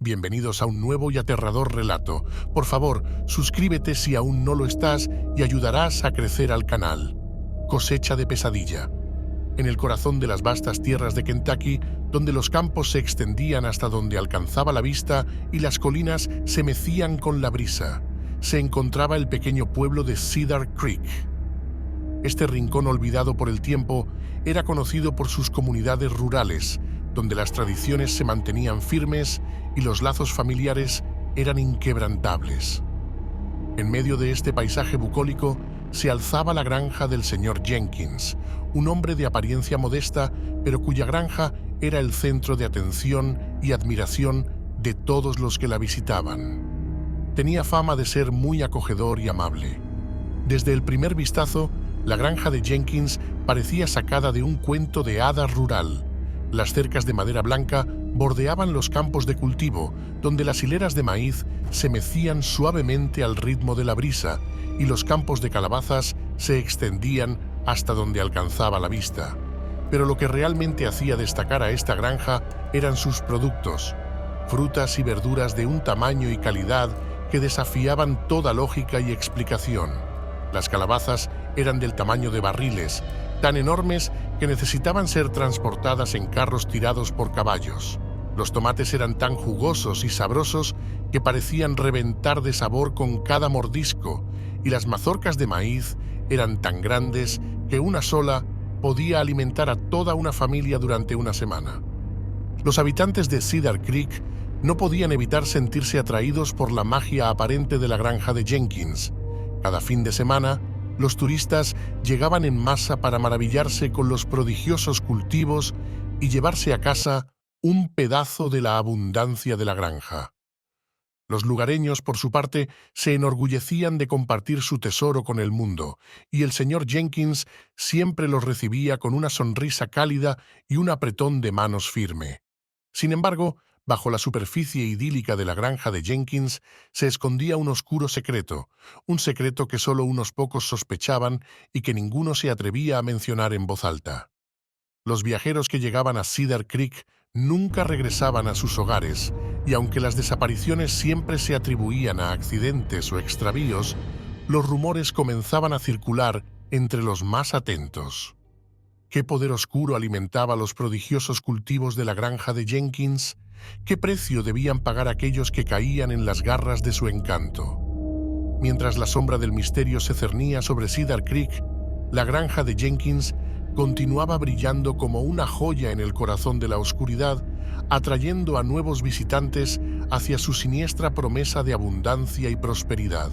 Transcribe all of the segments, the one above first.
Bienvenidos a un nuevo y aterrador relato. Por favor, suscríbete si aún no lo estás y ayudarás a crecer al canal. Cosecha de pesadilla. En el corazón de las vastas tierras de Kentucky, donde los campos se extendían hasta donde alcanzaba la vista y las colinas se mecían con la brisa, se encontraba el pequeño pueblo de Cedar Creek. Este rincón olvidado por el tiempo era conocido por sus comunidades rurales, donde las tradiciones se mantenían firmes y los lazos familiares eran inquebrantables. En medio de este paisaje bucólico se alzaba la granja del señor Jenkins, un hombre de apariencia modesta, pero cuya granja era el centro de atención y admiración de todos los que la visitaban. Tenía fama de ser muy acogedor y amable. Desde el primer vistazo, la granja de Jenkins parecía sacada de un cuento de hadas rural. Las cercas de madera blanca bordeaban los campos de cultivo, donde las hileras de maíz se mecían suavemente al ritmo de la brisa y los campos de calabazas se extendían hasta donde alcanzaba la vista. Pero lo que realmente hacía destacar a esta granja eran sus productos, frutas y verduras de un tamaño y calidad que desafiaban toda lógica y explicación. Las calabazas eran del tamaño de barriles, tan enormes que necesitaban ser transportadas en carros tirados por caballos. Los tomates eran tan jugosos y sabrosos que parecían reventar de sabor con cada mordisco, y las mazorcas de maíz eran tan grandes que una sola podía alimentar a toda una familia durante una semana. Los habitantes de Cedar Creek no podían evitar sentirse atraídos por la magia aparente de la granja de Jenkins. Cada fin de semana, los turistas llegaban en masa para maravillarse con los prodigiosos cultivos y llevarse a casa un pedazo de la abundancia de la granja. Los lugareños, por su parte, se enorgullecían de compartir su tesoro con el mundo, y el señor Jenkins siempre los recibía con una sonrisa cálida y un apretón de manos firme. Sin embargo, bajo la superficie idílica de la granja de Jenkins se escondía un oscuro secreto, un secreto que solo unos pocos sospechaban y que ninguno se atrevía a mencionar en voz alta. Los viajeros que llegaban a Cedar Creek nunca regresaban a sus hogares, y aunque las desapariciones siempre se atribuían a accidentes o extravíos, los rumores comenzaban a circular entre los más atentos. ¿Qué poder oscuro alimentaba los prodigiosos cultivos de la granja de Jenkins? ¿Qué precio debían pagar aquellos que caían en las garras de su encanto? Mientras la sombra del misterio se cernía sobre Cedar Creek, la granja de Jenkins continuaba brillando como una joya en el corazón de la oscuridad, atrayendo a nuevos visitantes hacia su siniestra promesa de abundancia y prosperidad.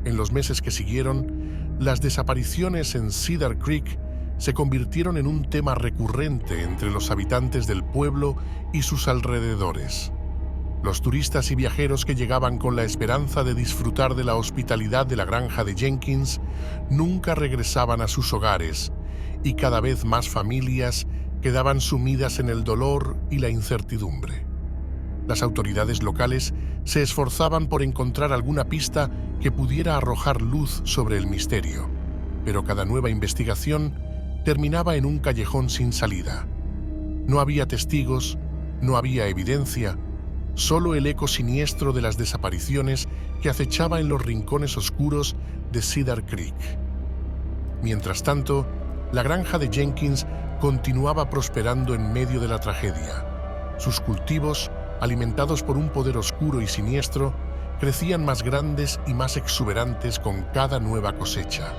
En los meses que siguieron, las desapariciones en Cedar Creek se convirtieron en un tema recurrente entre los habitantes del pueblo y sus alrededores. Los turistas y viajeros que llegaban con la esperanza de disfrutar de la hospitalidad de la granja de Jenkins nunca regresaban a sus hogares, y cada vez más familias quedaban sumidas en el dolor y la incertidumbre. Las autoridades locales se esforzaban por encontrar alguna pista que pudiera arrojar luz sobre el misterio, pero cada nueva investigación terminaba en un callejón sin salida. No había testigos, no había evidencia, solo el eco siniestro de las desapariciones que acechaba en los rincones oscuros de Cedar Creek. Mientras tanto, la granja de Jenkins continuaba prosperando en medio de la tragedia. Sus cultivos, alimentados por un poder oscuro y siniestro, crecían más grandes y más exuberantes con cada nueva cosecha.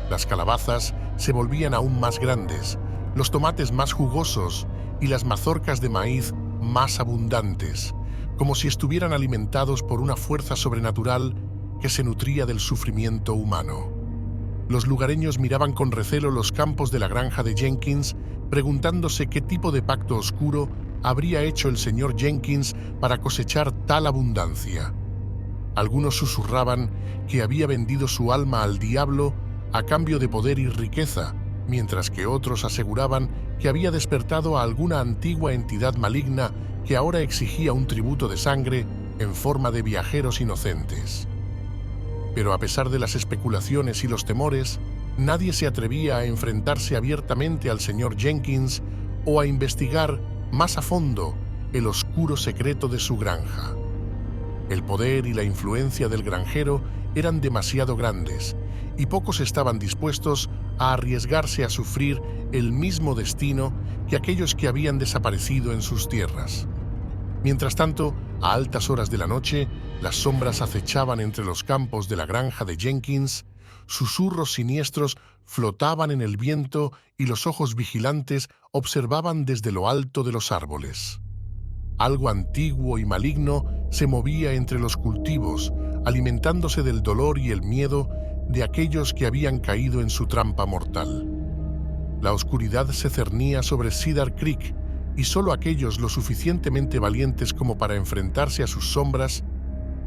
Las calabazas se volvían aún más grandes, los tomates más jugosos y las mazorcas de maíz más abundantes, como si estuvieran alimentados por una fuerza sobrenatural que se nutría del sufrimiento humano. Los lugareños miraban con recelo los campos de la granja de Jenkins, preguntándose qué tipo de pacto oscuro habría hecho el señor Jenkins para cosechar tal abundancia. Algunos susurraban que había vendido su alma al diablo a cambio de poder y riqueza, mientras que otros aseguraban que había despertado a alguna antigua entidad maligna que ahora exigía un tributo de sangre en forma de viajeros inocentes. Pero a pesar de las especulaciones y los temores, nadie se atrevía a enfrentarse abiertamente al señor Jenkins o a investigar más a fondo el oscuro secreto de su granja. El poder y la influencia del granjero eran demasiado grandes, y pocos estaban dispuestos a arriesgarse a sufrir el mismo destino que aquellos que habían desaparecido en sus tierras. Mientras tanto, a altas horas de la noche, las sombras acechaban entre los campos de la granja de Jenkins, susurros siniestros flotaban en el viento y los ojos vigilantes observaban desde lo alto de los árboles. Algo antiguo y maligno se movía entre los cultivos, alimentándose del dolor y el miedo de aquellos que habían caído en su trampa mortal. La oscuridad se cernía sobre Cedar Creek, y solo aquellos lo suficientemente valientes como para enfrentarse a sus sombras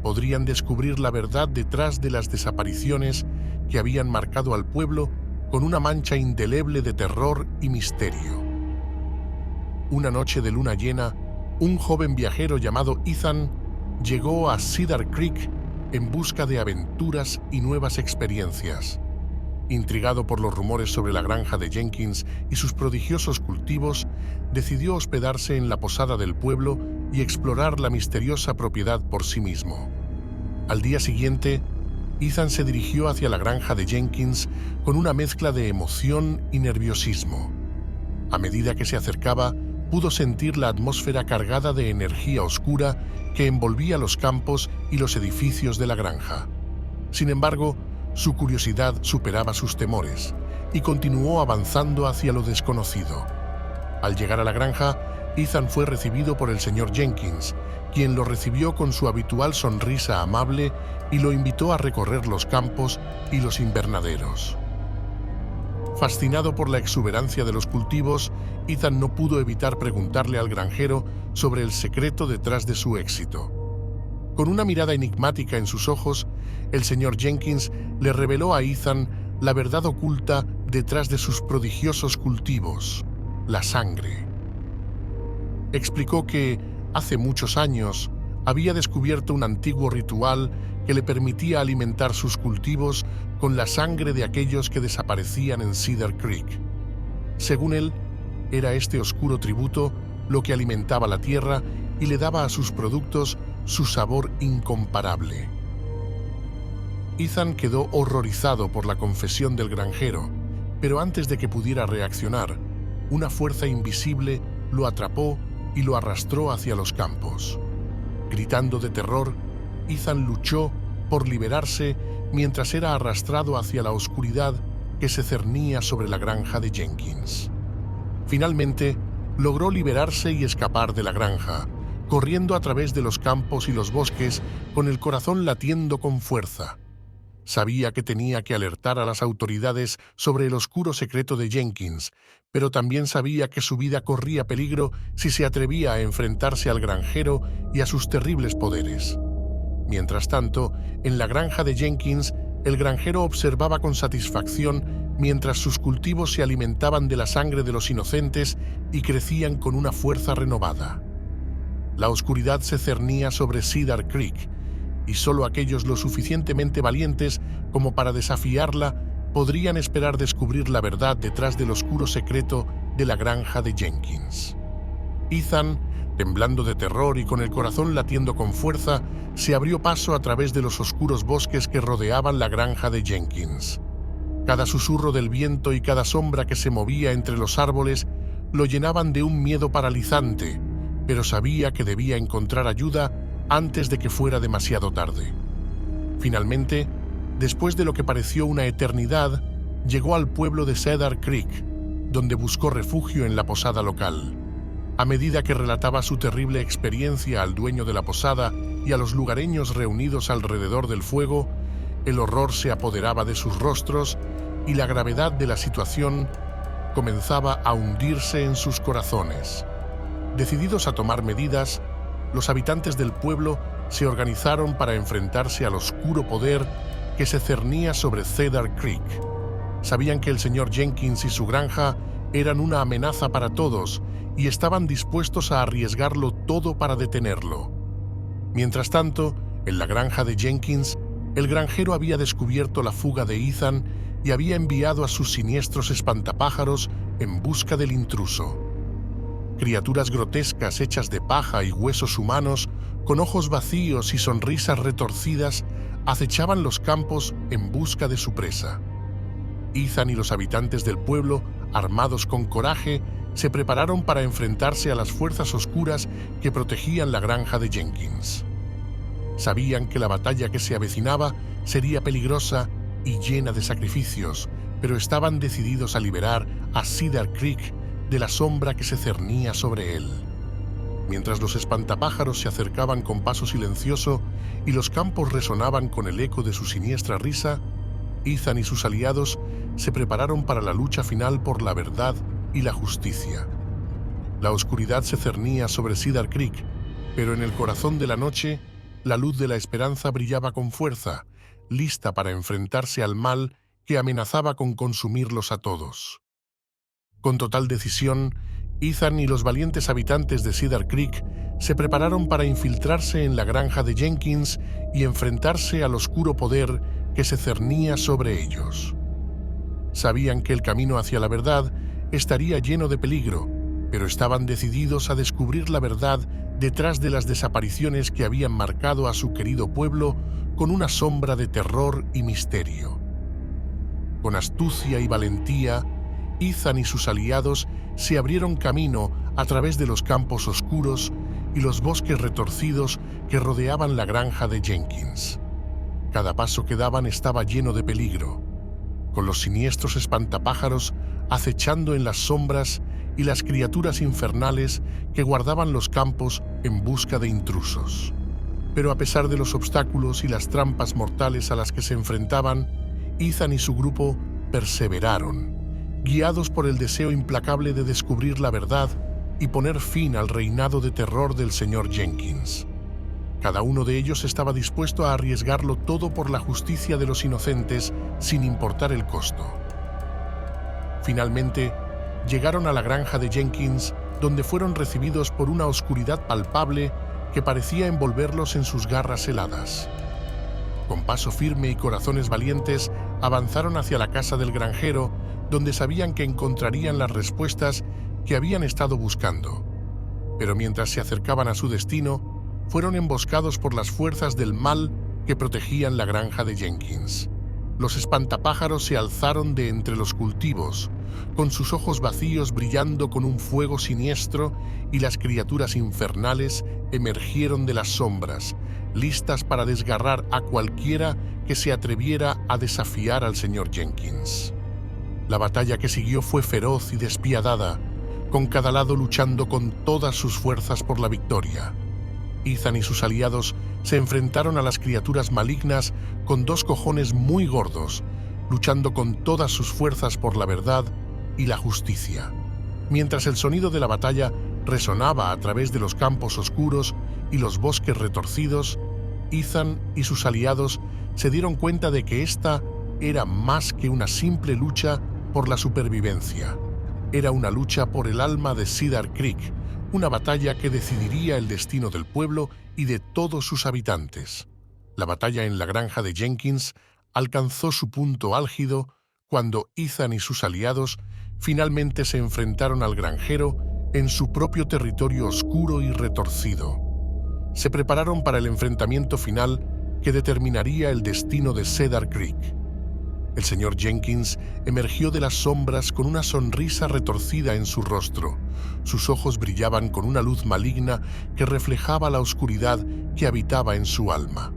podrían descubrir la verdad detrás de las desapariciones que habían marcado al pueblo con una mancha indeleble de terror y misterio. Una noche de luna llena, un joven viajero llamado Ethan llegó a Cedar Creek en busca de aventuras y nuevas experiencias. Intrigado por los rumores sobre la granja de Jenkins y sus prodigiosos cultivos, decidió hospedarse en la posada del pueblo y explorar la misteriosa propiedad por sí mismo. Al día siguiente, Ethan se dirigió hacia la granja de Jenkins con una mezcla de emoción y nerviosismo. A medida que se acercaba, pudo sentir la atmósfera cargada de energía oscura que envolvía los campos y los edificios de la granja. Sin embargo, su curiosidad superaba sus temores y continuó avanzando hacia lo desconocido. Al llegar a la granja, Ethan fue recibido por el señor Jenkins, quien lo recibió con su habitual sonrisa amable y lo invitó a recorrer los campos y los invernaderos. Fascinado por la exuberancia de los cultivos, Ethan no pudo evitar preguntarle al granjero sobre el secreto detrás de su éxito. Con una mirada enigmática en sus ojos, el señor Jenkins le reveló a Ethan la verdad oculta detrás de sus prodigiosos cultivos: la sangre. Explicó que, hace muchos años, había descubierto un antiguo ritual que le permitía alimentar sus cultivos con la sangre de aquellos que desaparecían en Cedar Creek. Según él, era este oscuro tributo lo que alimentaba la tierra y le daba a sus productos su sabor incomparable. Ethan quedó horrorizado por la confesión del granjero, pero antes de que pudiera reaccionar, una fuerza invisible lo atrapó y lo arrastró hacia los campos. Gritando de terror, Ethan luchó por liberarse mientras era arrastrado hacia la oscuridad que se cernía sobre la granja de Jenkins. Finalmente, logró liberarse y escapar de la granja, corriendo a través de los campos y los bosques con el corazón latiendo con fuerza. Sabía que tenía que alertar a las autoridades sobre el oscuro secreto de Jenkins, pero también sabía que su vida corría peligro si se atrevía a enfrentarse al granjero y a sus terribles poderes. Mientras tanto, en la granja de Jenkins, el granjero observaba con satisfacción mientras sus cultivos se alimentaban de la sangre de los inocentes y crecían con una fuerza renovada. La oscuridad se cernía sobre Cedar Creek, y solo aquellos lo suficientemente valientes como para desafiarla podrían esperar descubrir la verdad detrás del oscuro secreto de la granja de Jenkins. Ethan, temblando de terror y con el corazón latiendo con fuerza, se abrió paso a través de los oscuros bosques que rodeaban la granja de Jenkins. Cada susurro del viento y cada sombra que se movía entre los árboles lo llenaban de un miedo paralizante, pero sabía que debía encontrar ayuda antes de que fuera demasiado tarde. Finalmente, después de lo que pareció una eternidad, llegó al pueblo de Cedar Creek, donde buscó refugio en la posada local. A medida que relataba su terrible experiencia al dueño de la posada y a los lugareños reunidos alrededor del fuego, el horror se apoderaba de sus rostros y la gravedad de la situación comenzaba a hundirse en sus corazones. Decididos a tomar medidas, los habitantes del pueblo se organizaron para enfrentarse al oscuro poder que se cernía sobre Cedar Creek. Sabían que el señor Jenkins y su granja eran una amenaza para todos y estaban dispuestos a arriesgarlo todo para detenerlo. Mientras tanto, en la granja de Jenkins, el granjero había descubierto la fuga de Ethan y había enviado a sus siniestros espantapájaros en busca del intruso. Criaturas grotescas hechas de paja y huesos humanos, con ojos vacíos y sonrisas retorcidas, acechaban los campos en busca de su presa. Ethan y los habitantes del pueblo, armados con coraje, se prepararon para enfrentarse a las fuerzas oscuras que protegían la granja de Jenkins. Sabían que la batalla que se avecinaba sería peligrosa y llena de sacrificios, pero estaban decididos a liberar a Cedar Creek de la sombra que se cernía sobre él. Mientras los espantapájaros se acercaban con paso silencioso y los campos resonaban con el eco de su siniestra risa, Ethan y sus aliados se prepararon para la lucha final por la verdad y la justicia. La oscuridad se cernía sobre Cedar Creek, pero en el corazón de la noche, la luz de la esperanza brillaba con fuerza, lista para enfrentarse al mal que amenazaba con consumirlos a todos. Con total decisión, Ethan y los valientes habitantes de Cedar Creek se prepararon para infiltrarse en la granja de Jenkins y enfrentarse al oscuro poder que se cernía sobre ellos. Sabían que el camino hacia la verdad estaría lleno de peligro, pero estaban decididos a descubrir la verdad detrás de las desapariciones que habían marcado a su querido pueblo con una sombra de terror y misterio. Con astucia y valentía, Ethan y sus aliados se abrieron camino a través de los campos oscuros y los bosques retorcidos que rodeaban la granja de Jenkins. Cada paso que daban estaba lleno de peligro, con los siniestros espantapájaros acechando en las sombras y las criaturas infernales que guardaban los campos en busca de intrusos. Pero a pesar de los obstáculos y las trampas mortales a las que se enfrentaban, Ethan y su grupo perseveraron, guiados por el deseo implacable de descubrir la verdad y poner fin al reinado de terror del señor Jenkins. Cada uno de ellos estaba dispuesto a arriesgarlo todo por la justicia de los inocentes, sin importar el costo. Finalmente, llegaron a la granja de Jenkins, donde fueron recibidos por una oscuridad palpable que parecía envolverlos en sus garras heladas. Con paso firme y corazones valientes, avanzaron hacia la casa del granjero, donde sabían que encontrarían las respuestas que habían estado buscando. Pero mientras se acercaban a su destino, fueron emboscados por las fuerzas del mal que protegían la granja de Jenkins. Los espantapájaros se alzaron de entre los cultivos, con sus ojos vacíos brillando con un fuego siniestro, y las criaturas infernales emergieron de las sombras, listas para desgarrar a cualquiera que se atreviera a desafiar al señor Jenkins. La batalla que siguió fue feroz y despiadada, con cada lado luchando con todas sus fuerzas por la victoria. Ethan y sus aliados se enfrentaron a las criaturas malignas con dos cojones muy gordos, luchando con todas sus fuerzas por la verdad y la justicia. Mientras el sonido de la batalla resonaba a través de los campos oscuros y los bosques retorcidos, Ethan y sus aliados se dieron cuenta de que esta era más que una simple lucha por la supervivencia. Era una lucha por el alma de Cedar Creek, una batalla que decidiría el destino del pueblo y de todos sus habitantes. La batalla en la granja de Jenkins alcanzó su punto álgido cuando Ethan y sus aliados finalmente se enfrentaron al granjero en su propio territorio oscuro y retorcido. Se prepararon para el enfrentamiento final que determinaría el destino de Cedar Creek. El señor Jenkins emergió de las sombras con una sonrisa retorcida en su rostro. Sus ojos brillaban con una luz maligna que reflejaba la oscuridad que habitaba en su alma.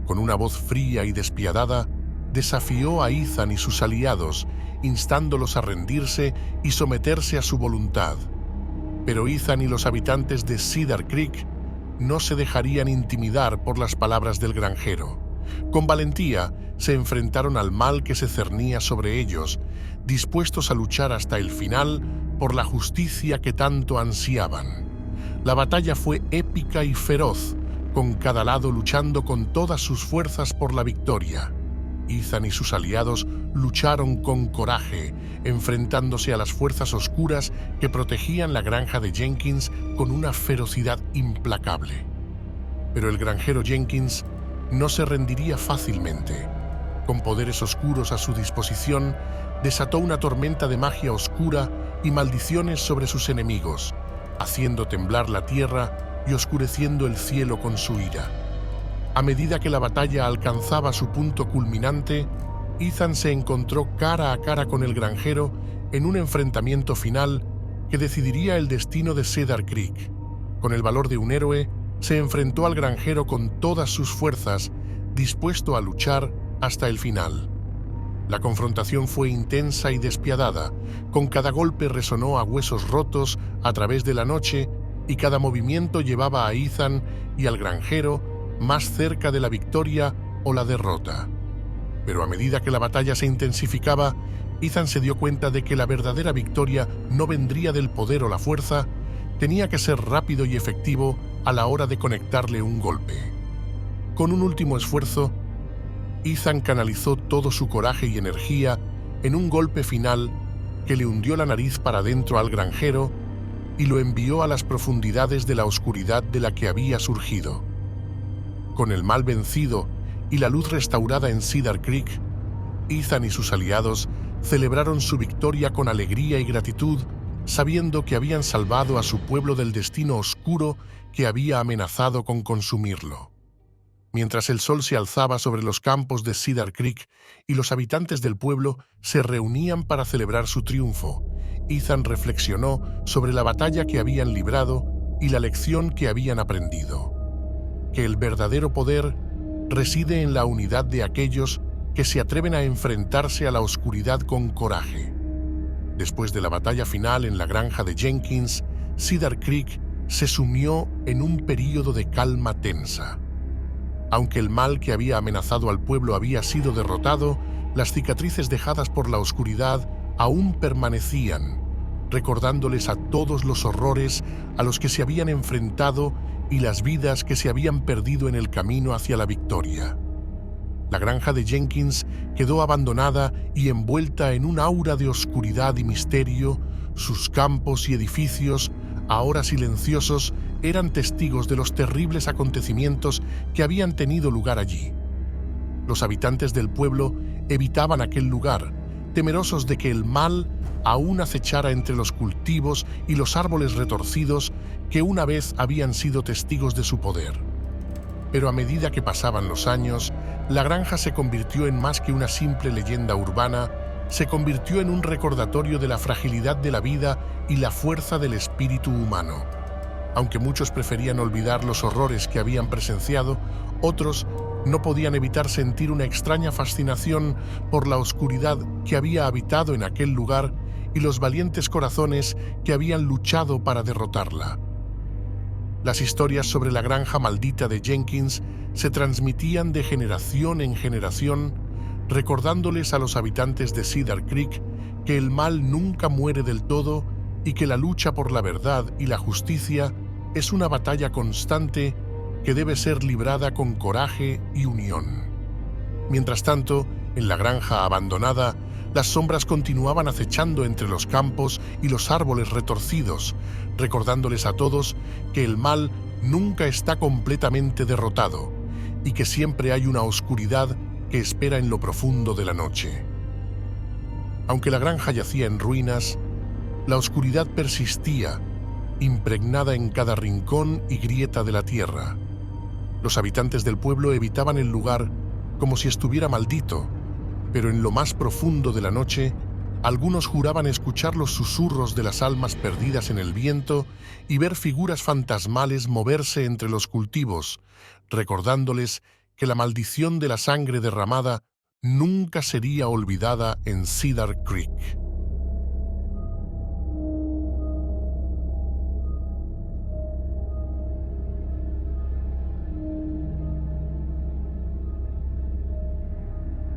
Con una voz fría y despiadada, desafió a Ethan y sus aliados, instándolos a rendirse y someterse a su voluntad. Pero Ethan y los habitantes de Cedar Creek no se dejarían intimidar por las palabras del granjero. Con valentía se enfrentaron al mal que se cernía sobre ellos, dispuestos a luchar hasta el final por la justicia que tanto ansiaban. La batalla fue épica y feroz, con cada lado luchando con todas sus fuerzas por la victoria. Ethan y sus aliados lucharon con coraje, enfrentándose a las fuerzas oscuras que protegían la granja de Jenkins con una ferocidad implacable. Pero el granjero Jenkins no se rendiría fácilmente. Con poderes oscuros a su disposición, desató una tormenta de magia oscura y maldiciones sobre sus enemigos, haciendo temblar la tierra y oscureciendo el cielo con su ira. A medida que la batalla alcanzaba su punto culminante, Ethan se encontró cara a cara con el granjero en un enfrentamiento final que decidiría el destino de Cedar Creek. Con el valor de un héroe, se enfrentó al granjero con todas sus fuerzas, dispuesto a luchar hasta el final. La confrontación fue intensa y despiadada, con cada golpe resonó a huesos rotos a través de la noche y cada movimiento llevaba a Ethan y al granjero más cerca de la victoria o la derrota. Pero a medida que la batalla se intensificaba, Ethan se dio cuenta de que la verdadera victoria no vendría del poder o la fuerza, tenía que ser rápido y efectivo a la hora de conectarle un golpe. Con un último esfuerzo, Ethan canalizó todo su coraje y energía en un golpe final que le hundió la nariz para adentro al granjero y lo envió a las profundidades de la oscuridad de la que había surgido. Con el mal vencido y la luz restaurada en Cedar Creek, Ethan y sus aliados celebraron su victoria con alegría y gratitud, sabiendo que habían salvado a su pueblo del destino oscuro que había amenazado con consumirlo. Mientras el sol se alzaba sobre los campos de Cedar Creek y los habitantes del pueblo se reunían para celebrar su triunfo, Ethan reflexionó sobre la batalla que habían librado y la lección que habían aprendido. Que el verdadero poder reside en la unidad de aquellos que se atreven a enfrentarse a la oscuridad con coraje. Después de la batalla final en la granja de Jenkins, Cedar Creek se sumió en un período de calma tensa. Aunque el mal que había amenazado al pueblo había sido derrotado, las cicatrices dejadas por la oscuridad aún permanecían, recordándoles a todos los horrores a los que se habían enfrentado y las vidas que se habían perdido en el camino hacia la victoria. La granja de Jenkins quedó abandonada y envuelta en un aura de oscuridad y misterio. Sus campos y edificios, ahora silenciosos, eran testigos de los terribles acontecimientos que habían tenido lugar allí. Los habitantes del pueblo evitaban aquel lugar, temerosos de que el mal aún acechara entre los cultivos y los árboles retorcidos que una vez habían sido testigos de su poder. Pero a medida que pasaban los años, la granja se convirtió en más que una simple leyenda urbana, se convirtió en un recordatorio de la fragilidad de la vida y la fuerza del espíritu humano. Aunque muchos preferían olvidar los horrores que habían presenciado, otros no podían evitar sentir una extraña fascinación por la oscuridad que había habitado en aquel lugar y los valientes corazones que habían luchado para derrotarla. Las historias sobre la granja maldita de Jenkins se transmitían de generación en generación, recordándoles a los habitantes de Cedar Creek que el mal nunca muere del todo y que la lucha por la verdad y la justicia es una batalla constante que debe ser librada con coraje y unión. Mientras tanto, en la granja abandonada, las sombras continuaban acechando entre los campos y los árboles retorcidos, recordándoles a todos que el mal nunca está completamente derrotado y que siempre hay una oscuridad que espera en lo profundo de la noche. Aunque la granja yacía en ruinas, la oscuridad persistía, impregnada en cada rincón y grieta de la tierra. Los habitantes del pueblo evitaban el lugar como si estuviera maldito, pero en lo más profundo de la noche, algunos juraban escuchar los susurros de las almas perdidas en el viento y ver figuras fantasmales moverse entre los cultivos, recordándoles que la maldición de la sangre derramada nunca sería olvidada en Cedar Creek.